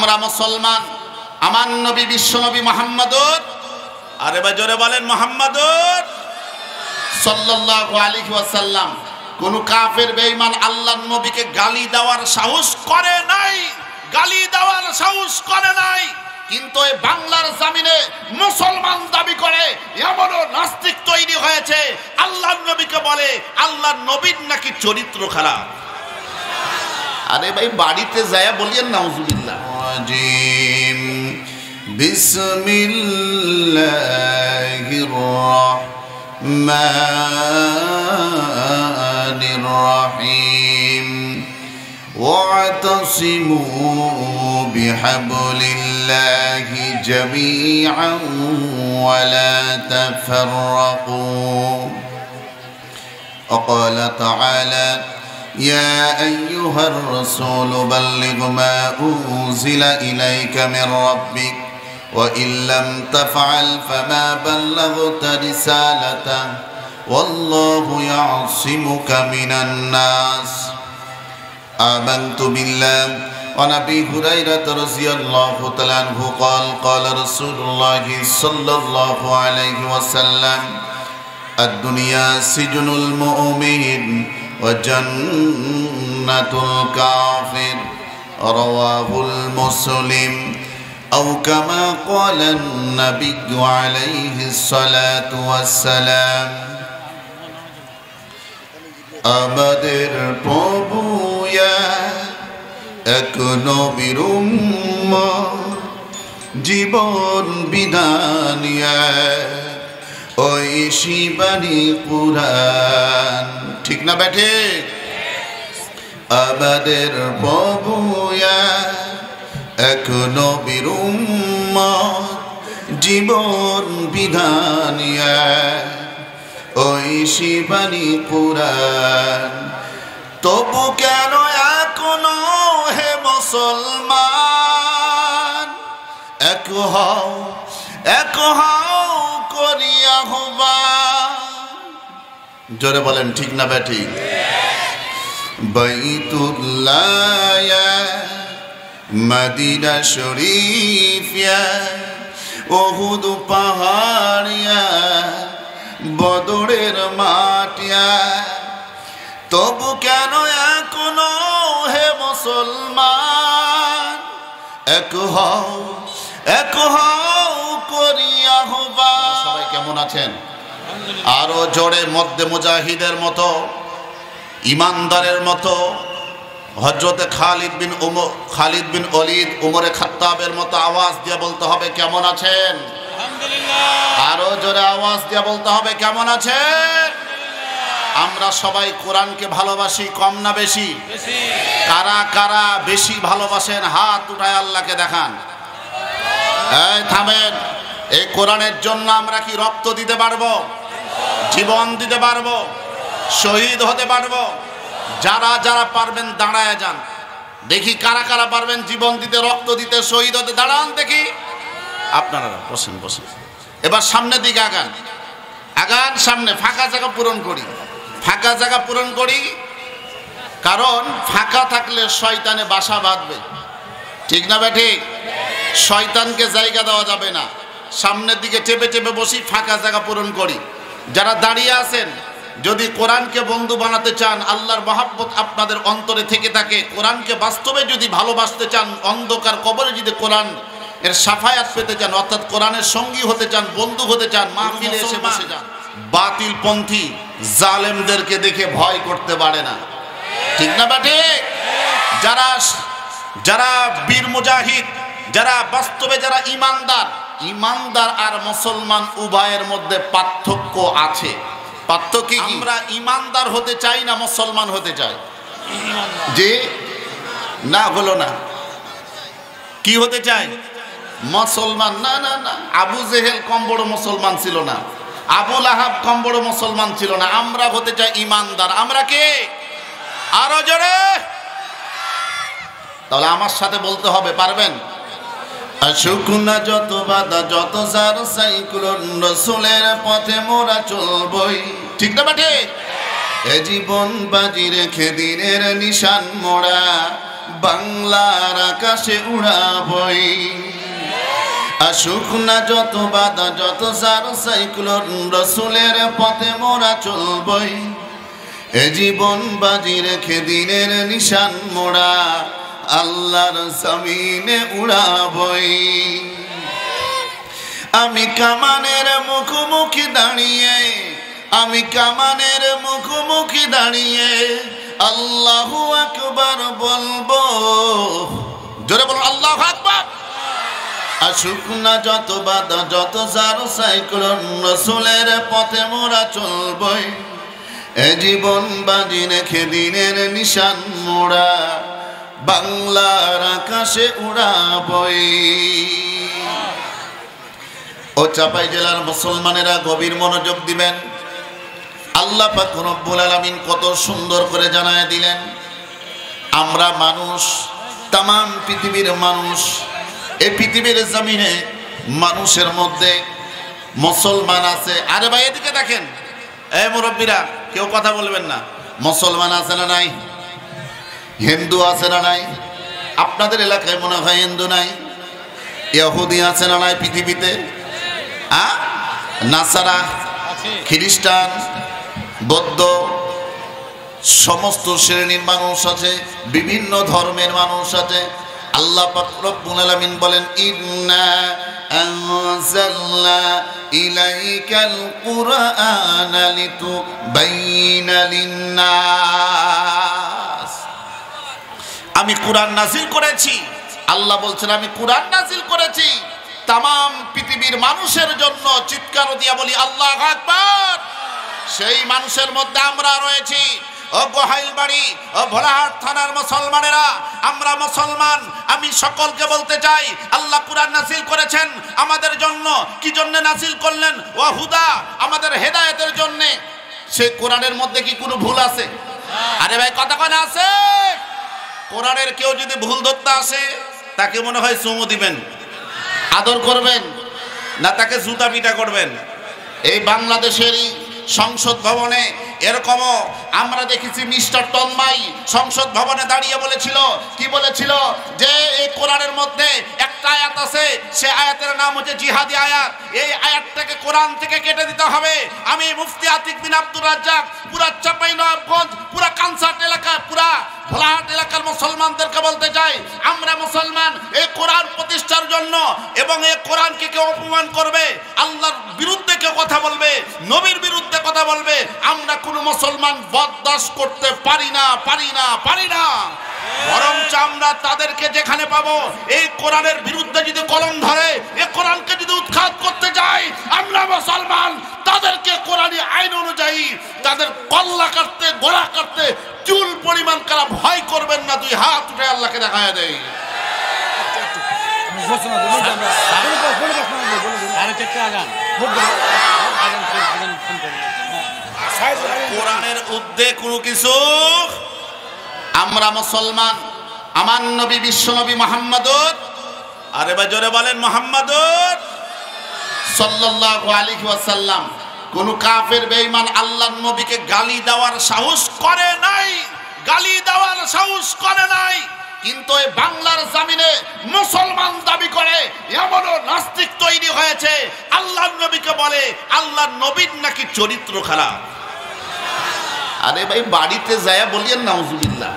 আমরা মুসলমান, আমার নবী বিশ্বনবী মুহাম্মদুর, আরে ভাই জোরে বলেন মুহাম্মদুর সাল্লাল্লাহু আলাইহি ওয়াসাল্লাম। কোন কাফের বেঈমান আল্লাহর নবীকে গালি দেওয়ার সাহস করে নাই, গালি দেওয়ার সাহস করে নাই। কিন্তু এই বাংলার জমিনে মুসলমান দাবি করে এমনও নাস্তিক তৈরি হয়েছে, আল্লাহর নবীকে বলে আল্লাহর নবীর নাকি চরিত্র খারাপ। আরে ভাই বাড়িতে যায় বলিয়েন নাউজুবিল্লাহ। বিসমিল্লাহির রহমানির রহিম। واعتصموا بحبل الله جميعا ولا تفرقوا. وقال تعالى يا أيها الرسول بلغ ما أنزل إليك من ربك وإن لم تفعل فما بلغت رسالته والله يعصمك من الناس. آمنت بالله وعن أبي هريرة رضي الله تعالى عنه قال قال رسول الله صلى الله عليه وسلم الدنيا سجن المؤمن وجنة الكافر. رواه المسلم أو كما قال النبي عليه الصلاة والسلام. আমাদের প্রভু এক নবীর উম্মত, জীবন বিধান ওই শিবানী কুরআন। ঠিক না বেঠে? আমাদের প্রভু এক নবীর উম্মত, জীবন বিধান ওই শিবানী কুরআন। তবু কেন এখনো হে মুসলমান এক হও করিয়া আহ্বান। জোরে বলেন ঠিক না বেঠি? বাইতুল্লাহ মদিনা শরীফ উহুদ পাহাড় বদরের মাঠ। তবু কেন এখনো হে মুসলমান এক হও করিয়া আহ্বান। সবাই কেমন আছেন? আরো জোরে মধ্যে মুজাহিদের মতো, ইমানদারের মতো, হযরতে খালিদ বিন ওলীদ উমরে খাত্তাবের মতো আওয়াজ দিয়ে বলতে হবে কেমন আছেন? আলহামদুলিল্লাহ। আরো জোরে আওয়াজ দিয়ে বলতে হবে কেমন আছেন? আমরা সবাই কোরআনকে ভালোবাসি, কম না বেশি? কারা কারা বেশি ভালোবাসেন হাত উঠায় আল্লাহকে দেখান। এই থামেন। এই কোরআনের জন্য আমরা কি রক্ত দিতে পারবো? জীবন দিতে পারবো? শহীদ হতে পারবো? যারা যারা পারবেন দাঁড়ায় যান, দেখি কারা কারা পারবেন জীবন দিতে, রক্ত দিতে, শহীদ হতে। দাঁড়ান দেখি। আপনারা বসেন বসেন। এবার সামনের দিকে আগান, সামনে। ফাঁকা জায়গা পূরণ করি, ফাঁকা জায়গা পূরণ করি। কারণ ফাঁকা থাকলে শয়তানে বাসা বাঁধবে। ঠিক না বে ঠিক? শয়তানকে জায়গা দেওয়া যাবে না। সামনের দিকে চেপে চেপে বসি, ফাঁকা জায়গা পূরণ করি। যারা দাঁড়িয়ে আছেন, যদি কোরআনকে বন্ধু বানাতে চান, আল্লাহর মহব্বত আপনাদের অন্তরে থেকে থাকে, কোরআনকে বাস্তবে যদি ভালোবাসতে চান, অন্ধকার কবরে যদি কোরআন এর সাফায়াত পেতে চান, অর্থাৎ কোরআনের সঙ্গী হতে চান, বন্ধু হতে চান, মাহফিলে এসে বসে যান। বাতিলপন্থী জালেমদেরকে দেখে ভয় করতে পারে না। ঠিক না বাটে? যারা বীর মুজাহিদ, যারা বাস্তবে যারা ইমানদার আর মুসলমান উভয়ের মধ্যে পার্থক্য আছে। পার্থক্য কি? আমরা ইমানদার হতে চাই না মুসলমান হতে চাই? যে না হলো না, কি হতে চাই? মুসলমান। না না না, আবু জেহেল কম বড় মুসলমান ছিল না, আবু লাহাব কম বড় মুসলমান ছিল না। আমরা হতে চাই ইমানদার। আমরা কে? আরো জোরে। তাহলে আমার সাথে বলতে হবে, পারবেন? শুকনা যত বাধা, যত সার সাইকুলন, রসুলের পথে মোরা চলবই। ঠিক না বাটে? এ জীবন বাজি রেখে দিনের নিশান মোরা, বাংলার আকাশে উড়াবই। আসুক না যত বাধা যত সার সাইক্লোন, রসুলের পথে মোরা চলবই। এ জীবন বাজি রেখে দিনের নিশান মোরা আল্লাহর জমিনে উড়াবই। আমি কামানের মুখোমুখি দাঁড়িয়ে, আমি কামানের মুখোমুখি দাঁড়িয়ে আল্লাহু আকবার বলবো। জোরে বলুন আল্লাহু আকবার। আসুক না যত বাধা যত সার সাইক্লোন, রসুলের পথে মোরা চলবই। এ জীবন বাজি রেখে দিনের নিশান মোরা বাংলার আকাশে উড়াবই। ও চাপাই জেলার মুসলমানেরা গভীর মনোযোগ দিবেন। আল্লাহ পাক রব্বুল আলামিন কত সুন্দর করে জানায় দিলেন, আমরা মানুষ, তাম পৃথিবীর মানুষ, এই পৃথিবীর জমিনে মানুষের মধ্যে মুসলমান আছে। আরে ভাই এদিকে দেখেন, এই মুরব্বীরা কেউ কথা বলবেন না। মুসলমান আছে না নাই? হিন্দু আছে না নাই? আপনাদের এলাকায় মনে হয় হিন্দু নাই। ইহুদি আছে না নাই পৃথিবীতে? নাসারা, খ্রিস্টান, বৌদ্ধ, সমস্ত শ্রেণীর মানুষ আছে, বিভিন্ন ধর্মের মানুষ আছে। আল্লাহ পাক রব্বুল আলামিন বলেন, ইন্না আনজালনা ইলাইকাল কুরআনা লিতুবাইয়িনা লিন-নাস। আমি কুরআন নাযিল করেছি। আল্লাহ বলছেন আমি কুরআন নাযিল করেছি তাম পৃথিবীর মানুষের জন্য। চিৎকার দিয়া বলি আল্লাহু আকবার। সেই মানুষের মধ্যে আমরা রয়েছি। ও গোহাইলবাড়ি, ও ভোলাহাট থানার মুসলমানেরা, আমরা মুসলমান। আমি সকলকে বলতে চাই, আল্লাহ কুরআন নাযিল করেছেন আমাদের জন্য। কি জন্য নাযিল করলেন? ওয়া হুদা, আমাদের হেদায়েতের জন্য। সেই কোরআনের মধ্যে কি কোনো ভুল আছে? আরে ভাই কথা কয় না আছে? কোরআনের কেউ যদি ভুল ধরতে আসে, তাকে মনে হয় চুমু দিবেন, আদর করবেন, না তাকে জুতা পিটা করবেন। এই বাংলাদেশেরই সংসদ ভবনে এরকমও আমরা দেখেছি, মিস্টার তন্ময় সংসদ ভবনে দাঁড়িয়ে বলেছিল, কি বলেছিল? যে এই কোরআনের মধ্যে একটা আয়াত আছে, সে আয়াতের নাম হচ্ছে জিহাদি আয়াত। এই আয়াতটাকে কোরআন থেকে কেটে দিতে হবে। আমি মুফতি আতিক বিন আব্দুর রাজ্জাক পুরা চাঁপাইনবাবগঞ্জ, পুরা কানসাট এলাকা, পুরা ভোলাহাট এলাকার মুসলমানদেরকে বলতে চাই, আমরা মুসলমান। এই কোরআন প্রতিষ্ঠার জন্য, এবং এই কোরআনকে কেউ অপমান করবে, আল্লাহর বিরুদ্ধে কেউ কথা বলবে, নবীর বিরুদ্ধে কথা বলবে, আমরা কোনো মুসলমান বরদাস্ত করতে পারি না, পারি না, পারি না। বরঞ্চ আমরা তাদেরকে যেখানে পাবো, এই কোরআনের বিরুদ্ধে যদি কলম ধরে, এই কোরআনকে যদি উৎখাত করতে যাই, আমরা মুসলমান তাদেরকে কোরআনী আইন অনুযায়ী তাদের কল্লা কাটতে, গোড়া কাটতে চুল পরিমাণ কারা ভয় করবেন না। দুই হাত উঠে আল্লাহকে দেখায় দেয়। কোরআনের ঊর্ধ্বে কোনো কিছু। আমরা মুসলমান, আমার নবী বিশ্ব নবী মুহাম্মদুর, আরে ভাই জোরে বলেন মুহাম্মদুর সাল্লাল্লাহু আলাইহি ওয়াসাল্লাম। কোন কাফের বেঈমান আল্লাহর নবীকে গালি দেওয়ার সাহস করে নাই, গালি দেওয়ার সাহস করে নাই। কিন্তু এই বাংলার জমিনে মুসলমান দাবি করে এমনও নাস্তিক তৈরি হয়েছে, আল্লাহর নবীকে বলে আল্লাহর নবীর নাকি চরিত্র খারাপ। আরে ভাই বাড়িতে যায় বলিয়েন নাউজুবিল্লাহ।